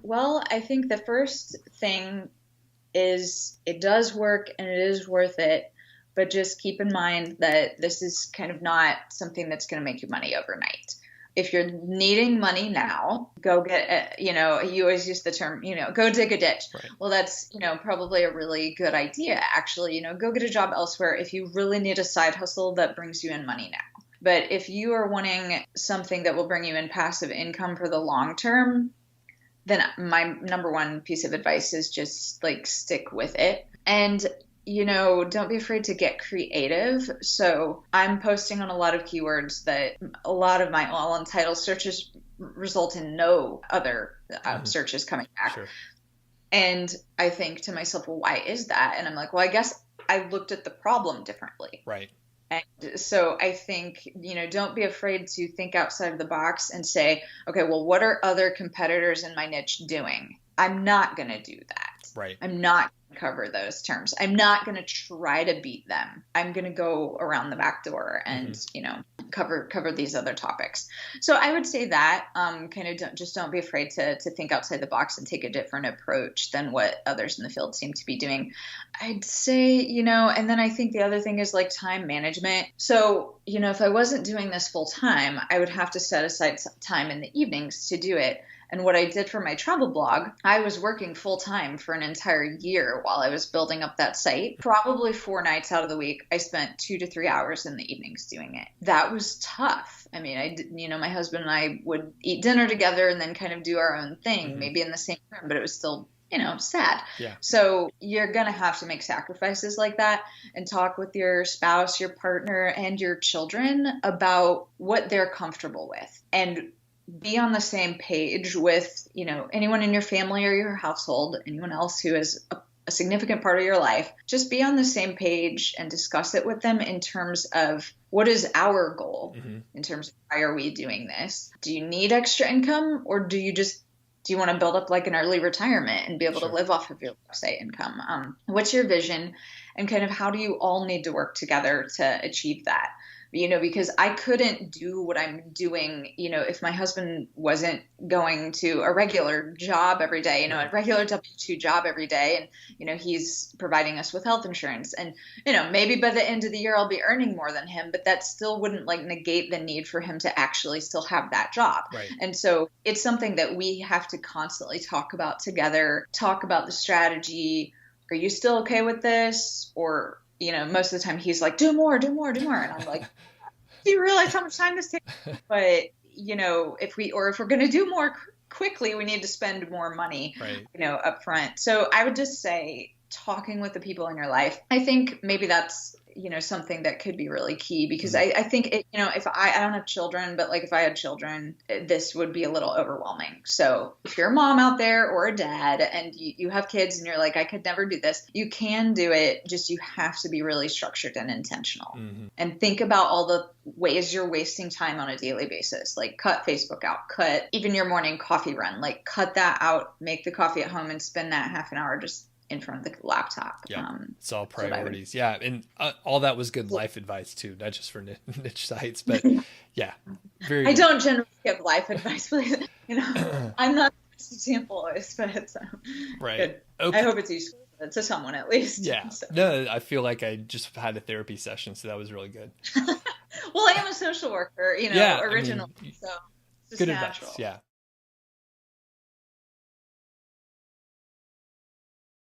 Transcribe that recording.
Well, I think the first thing is it does work and it is worth it, but just keep in mind that this is kind of not something that's going to make you money overnight. If you're needing money now, go get, you always use the term, go dig a ditch. Right. Well, that's, probably a really good idea, actually. Go get a job elsewhere if you really need a side hustle that brings you in money now. But if you are wanting something that will bring you in passive income for the long term, then my number one piece of advice is just like stick with it. And don't be afraid to get creative. So I'm posting on a lot of keywords that a lot of my all on title searches result in no other searches coming back. Sure. And I think to myself, well, why is that? And I'm like, well, I guess I looked at the problem differently. Right. And so I think, don't be afraid to think outside of the box and say, okay, well, what are other competitors in my niche doing? I'm not going to do that. Right. I'm not going to cover those terms. I'm not going to try to beat them. I'm going to go around the back door and, cover these other topics. So I would say that don't be afraid to think outside the box and take a different approach than what others in the field seem to be doing. I'd say, and then I think the other thing is like time management. So, if I wasn't doing this full time, I would have to set aside time in the evenings to do it. And what I did for my travel blog, I was working full time for an entire year while I was building up that site. Probably 4 nights out of the week, I spent 2 to 3 hours in the evenings doing it. That was tough. I mean, my husband and I would eat dinner together and then kind of do our own thing, maybe in the same room, but it was still sad. Yeah. So you're going to have to make sacrifices like that and talk with your spouse, your partner, and your children about what they're comfortable with. And be on the same page with, anyone in your family or your household, anyone else who is a significant part of your life. Just be on the same page and discuss it with them in terms of what is our goal in terms of why are we doing this? Do you need extra income, or do you want to build up like an early retirement and be able to live off of your website income? What's your vision, and kind of how do you all need to work together to achieve that? Because I couldn't do what I'm doing, if my husband wasn't going to a regular job every day, a regular W-2 job every day. And, he's providing us with health insurance. And, maybe by the end of the year, I'll be earning more than him, but that still wouldn't negate the need for him to actually still have that job. Right. And so it's something that we have to constantly talk about together, talk about the strategy. Are you still okay with this? Or, most of the time he's like, do more. And I'm like, do you realize how much time this takes? But, if we're going to do more quickly, we need to spend more money, up front. So I would just say talking with the people in your life, I think maybe that's, something that could be really key, because I think if I don't have children, but if I had children, this would be a little overwhelming. So if you're a mom out there or a dad and you have kids and you're like, I could never do this, you can do it. Just, you have to be really structured and intentional and think about all the ways you're wasting time on a daily basis. Like cut Facebook out, cut even your morning coffee run, cut that out, make the coffee at home and spend that half an hour just in front of the laptop. Yeah, it's all priorities. Yeah, and all that was good life advice too, not just for niche sites, but yeah, very. I don't generally give life advice, but I'm not the best example, but it's right. Good. Okay. I hope it's useful to someone at least. Yeah. So. No, I feel like I just had a therapy session, so that was really good. Well, I am a social worker, originally, so it's just good natural. advice. Yeah.